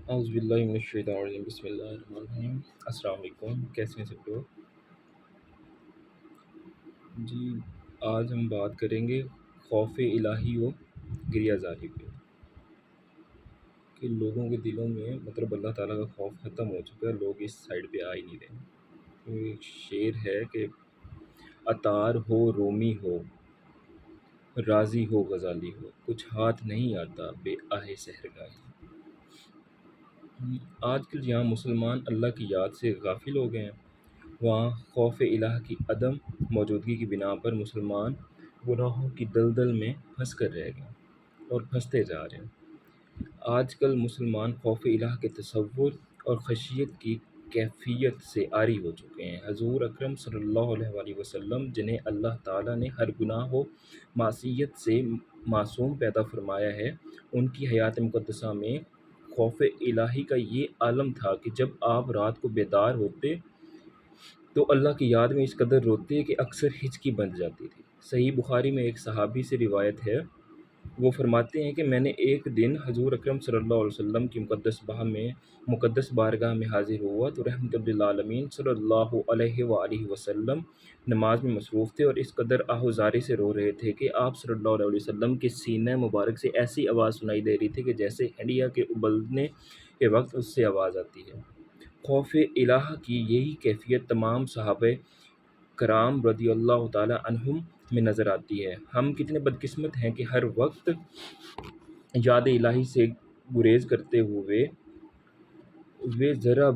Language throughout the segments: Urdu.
اعوذ باللہ من الشیطان الرجیم بسم اللہ الرحمن الرحیم۔ السلام علیکم، کیسے ہیں سب لوگ؟ جی، آج ہم بات کریں گے خوف الہی و گریہ زاری پہ، کہ لوگوں کے دلوں میں اللہ تعالیٰ کا خوف ختم ہو چکا ہے، لوگ اس سائڈ پہ آ ہی نہیں رہے۔ تو ایک شعر ہے کہ عطار ہو رومی ہو، رازی ہو غزالی ہو، کچھ ہاتھ نہیں آتا بے آہ سحرگاہی۔ آج کل جہاں مسلمان اللہ کی یاد سے غافل ہو گئے ہیں، وہاں خوف الہ کی عدم موجودگی کی بنا پر مسلمان گناہوں کی دلدل میں پھنس کر رہ گئے اور پھنستے جا رہے ہیں۔ آج کل مسلمان خوف الہ کے تصور اور خشیت کی کیفیت سے عاری ہو چکے ہیں۔ حضور اکرم صلی اللہ علیہ وآلہ وسلم، جنہیں اللہ تعالیٰ نے ہر گناہ و معصیت سے معصوم پیدا فرمایا ہے، ان کی حیات مقدسہ میں خوف الہی کا یہ عالم تھا کہ جب آپ رات کو بیدار ہوتے تو اللہ کی یاد میں اس قدر روتے کہ اکثر ہچکی بن جاتی تھی۔ صحیح بخاری میں ایک صحابی سے روایت ہے، وہ فرماتے ہیں کہ میں نے ایک دن حضور اکرم صلی اللہ علیہ وسلم کی مقدس بارگاہ میں حاضر ہوا تو رحمت للعالمین صلی اللہ علیہ وآلہ وسلم نماز میں مصروف تھے اور اس قدر آہ و زاری سے رو رہے تھے کہ آپ صلی اللہ علیہ وسلم کے سینہ مبارک سے ایسی آواز سنائی دے رہی تھی کہ جیسے ہنڈیا کے ابلنے کے وقت اس سے آواز آتی ہے۔ خوف الہ کی یہی کیفیت تمام صحابہ کرام رضی اللہ تعالی عنہم میں نظر آتی ہے۔ ہم کتنے بدقسمت ہیں کہ ہر وقت یاد الہی سے گریز کرتے ہوئے ذرا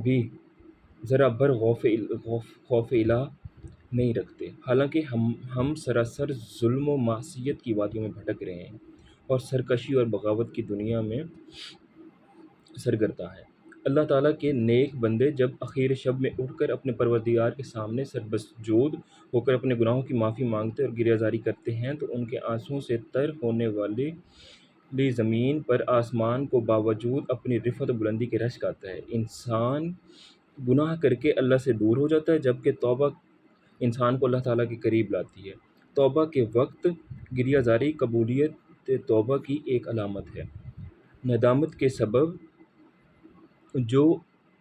بھر خوف الہ نہیں رکھتے، حالانکہ ہم سراسر ظلم و معصیت کی وادیوں میں بھٹک رہے ہیں اور سرکشی اور بغاوت کی دنیا میں سرگرداں ہیں۔ اللہ تعالیٰ کے نیک بندے جب اخیر شب میں اٹھ کر اپنے پروردگار کے سامنے سربسجود ہو کر اپنے گناہوں کی معافی مانگتے اور گریہ زاری کرتے ہیں تو ان کے آنسوؤں سے تر ہونے والی زمین پر آسمان کو باوجود اپنی رفعت و بلندی کے رشک آتا ہے۔ انسان گناہ کر کے اللہ سے دور ہو جاتا ہے، جبکہ توبہ انسان کو اللہ تعالیٰ کے قریب لاتی ہے۔ توبہ کے وقت گریہ زاری قبولیت توبہ کی ایک علامت ہے۔ ندامت کے سبب جو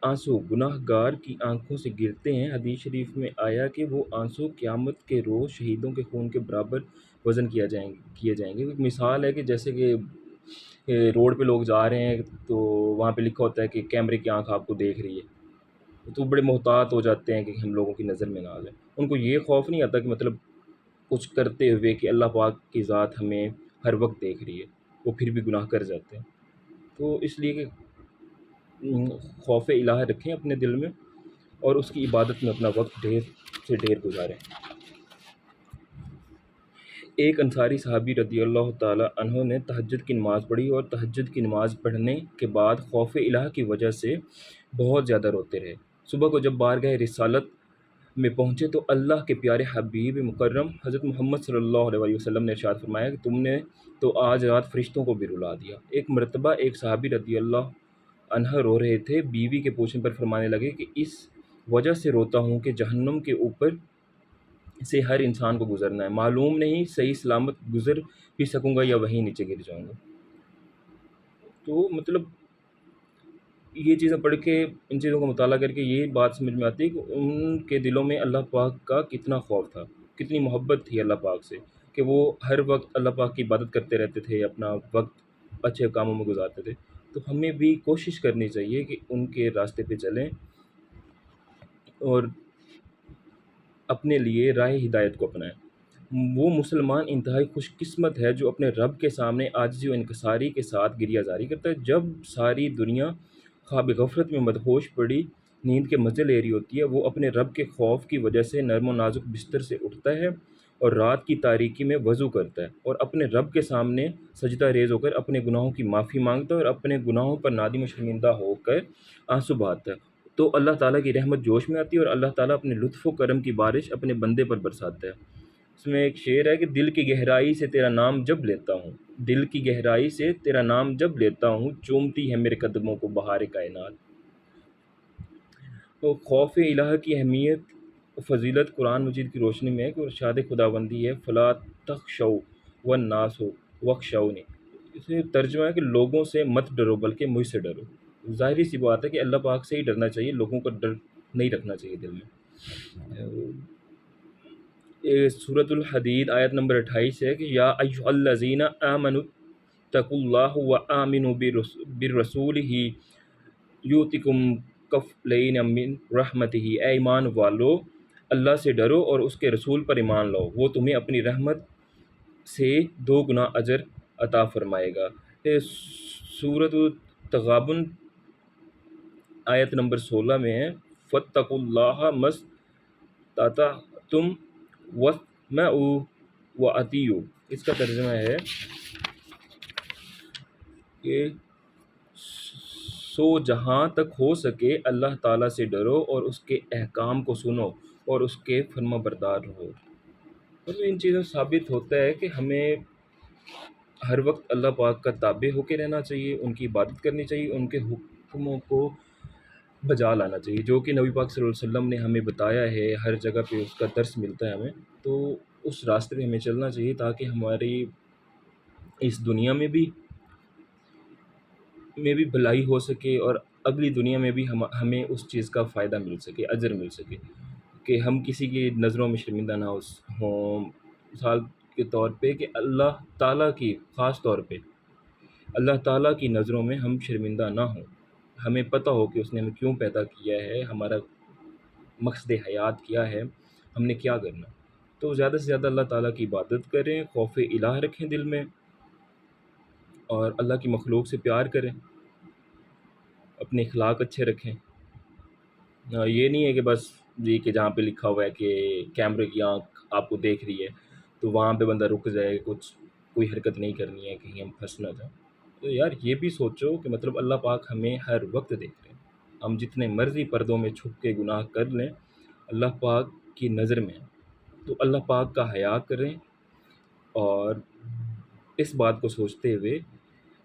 آنسو گناہ گار کی آنکھوں سے گرتے ہیں، حدیث شریف میں آیا کہ وہ آنسو قیامت کے روز شہیدوں کے خون کے برابر وزن کیے جائیں گے۔ ایک مثال ہے کہ جیسے کہ روڈ پہ لوگ جا رہے ہیں تو وہاں پہ لکھا ہوتا ہے کہ کیمرے کی آنکھ آپ کو دیکھ رہی ہے، تو بڑے محتاط ہو جاتے ہیں کہ ہم لوگوں کی نظر میں نہ آ جائے۔ ان کو یہ خوف نہیں آتا کہ کچھ کرتے ہوئے کہ اللہ پاک کی ذات ہمیں ہر وقت دیکھ رہی ہے، وہ پھر بھی گناہ کر جاتے ہیں۔ تو اس لیے کہ خوف الہ رکھیں اپنے دل میں اور اس کی عبادت میں اپنا وقت ڈھیر سے ڈھیر گزاریں۔ ایک انصاری صحابی رضی اللہ تعالی عنہ نے تہجد کی نماز پڑھی اور تہجد کی نماز پڑھنے کے بعد خوف الہ کی وجہ سے بہت زیادہ روتے رہے۔ صبح کو جب بارگاہ رسالت میں پہنچے تو اللہ کے پیارے حبیب مکرم حضرت محمد صلی اللہ علیہ وسلم نے ارشاد فرمایا کہ تم نے تو آج رات فرشتوں کو بھی رلا دیا۔ ایک مرتبہ ایک صحابی رضی اللہ عنہ رو رہے تھے، بیوی کے پوچھنے پر فرمانے لگے کہ اس وجہ سے روتا ہوں کہ جہنم کے اوپر سے ہر انسان کو گزرنا ہے، معلوم نہیں صحیح سلامت گزر بھی سکوں گا یا وہیں نیچے گر جاؤں گا۔ تو یہ چیزیں پڑھ کے، ان چیزوں کا مطالعہ کر کے یہ بات سمجھ میں آتی ہے کہ ان کے دلوں میں اللہ پاک کا کتنا خوف تھا، کتنی محبت تھی اللہ پاک سے، کہ وہ ہر وقت اللہ پاک کی عبادت کرتے رہتے تھے، اپنا وقت اچھے کاموں میں گزارتے تھے۔ تو ہمیں بھی کوشش کرنی چاہیے کہ ان کے راستے پہ چلیں اور اپنے لیے راہ ہدایت کو اپنائیں۔ وہ مسلمان انتہائی خوش قسمت ہے جو اپنے رب کے سامنے عاجزی و انکساری کے ساتھ گریہ زاری کرتا ہے۔ جب ساری دنیا خواب غفلت میں مدہوش پڑی نیند کے مزے لے رہی ہوتی ہے، وہ اپنے رب کے خوف کی وجہ سے نرم و نازک بستر سے اٹھتا ہے اور رات کی تاریکی میں وضو کرتا ہے اور اپنے رب کے سامنے سجدہ ریز ہو کر اپنے گناہوں کی معافی مانگتا ہے اور اپنے گناہوں پر نادم و شرمندہ ہو کر آنسو بہاتا ہے، تو اللہ تعالیٰ کی رحمت جوش میں آتی ہے اور اللہ تعالیٰ اپنے لطف و کرم کی بارش اپنے بندے پر برساتا ہے۔ اس میں ایک شعر ہے کہ دل کی گہرائی سے تیرا نام جب لیتا ہوں، دل کی گہرائی سے تیرا نام جب لیتا ہوں، چومتی ہے میرے قدموں کو بہار کائنات۔ تو خوف الہ کی اہمیت و فضیلت قرآن مجید کی روشنی میں ہے کہ ارشاد خداوندی ہے فلا تخشوا والناس واخشونی۔ اس میں ترجمہ ہے کہ لوگوں سے مت ڈرو بلکہ مجھ سے ڈرو۔ ظاہری سی بات ہے کہ اللہ پاک سے ہی ڈرنا چاہیے، لوگوں کا ڈر نہیں رکھنا چاہیے دل میں۔ سورۃ الحدید آیت نمبر 28 ہے کہ یا ایھا الذین آمنوا اتقوا اللہ وآمنوا برسولہ یؤتکم کفلین من رحمتہ، اے ایمان والو اللہ سے ڈرو اور اس کے رسول پر ایمان لاؤ، وہ تمہیں اپنی رحمت سے 2 گنا اجر عطا فرمائے گا۔ سورۃ التغابن آیت نمبر 16 میں ہے فاتقوا اللہ ما استطعتم واسمعوا واطیعوا، اس کا ترجمہ ہے کہ سو جہاں تک ہو سکے اللہ تعالیٰ سے ڈرو اور اس کے احکام کو سنو اور اس کے فرما بردار رہو۔ مطلب ان چیزوں سے ثابت ہوتا ہے کہ ہمیں ہر وقت اللہ پاک کا تابع ہو کے رہنا چاہیے، ان کی عبادت کرنی چاہیے، ان کے حکموں کو بجا لانا چاہیے، جو کہ نبی پاک صلی اللہ علیہ وسلم نے ہمیں بتایا ہے، ہر جگہ پہ اس کا درس ملتا ہے ہمیں، تو اس راستے پہ ہمیں چلنا چاہیے تاکہ ہماری اس دنیا میں بھی بھلائی ہو سکے اور اگلی دنیا میں بھی ہمیں اس چیز کا فائدہ مل سکے، اجر مل سکے، کہ ہم کسی کی نظروں میں شرمندہ نہ ہوں۔ مثال کے طور پہ کہ اللہ تعالیٰ کی، خاص طور پہ اللہ تعالیٰ کی نظروں میں ہم شرمندہ نہ ہوں، ہمیں پتہ ہو کہ اس نے ہمیں کیوں پیدا کیا ہے، ہمارا مقصد حیات کیا ہے، ہم نے کیا کرنا۔ تو زیادہ سے زیادہ اللہ تعالیٰ کی عبادت کریں، خوف الہ رکھیں دل میں، اور اللہ کی مخلوق سے پیار کریں، اپنے اخلاق اچھے رکھیں۔ یہ نہیں ہے کہ بس جی کہ جہاں پہ لکھا ہوا ہے کہ کیمرے کی آنکھ آپ کو دیکھ رہی ہے تو وہاں پہ بندہ رک جائے، کوئی حرکت نہیں کرنی ہے، کہیں ہم پھنس نہ جائیں۔ تو یار یہ بھی سوچو کہ مطلب اللہ پاک ہمیں ہر وقت دیکھ رہے ہیں، ہم جتنے مرضی پردوں میں چھپ کے گناہ کر لیں اللہ پاک کی نظر میں ہیں، تو اللہ پاک کا حیا کریں۔ اور اس بات کو سوچتے ہوئے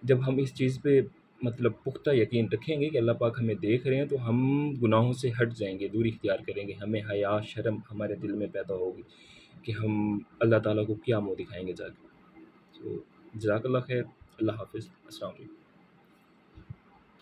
جب ہم اس چیز پہ مطلب پختہ یقین رکھیں گے کہ اللہ پاک ہمیں دیکھ رہے ہیں، تو ہم گناہوں سے ہٹ جائیں گے، دوری اختیار کریں گے، ہمیں حیا شرم ہمارے دل میں پیدا ہوگی کہ ہم اللہ تعالیٰ کو کیا منہ دکھائیں گے جا کے۔ تو جزاک اللہ خیر، اللہ حافظ، السلام علیکم۔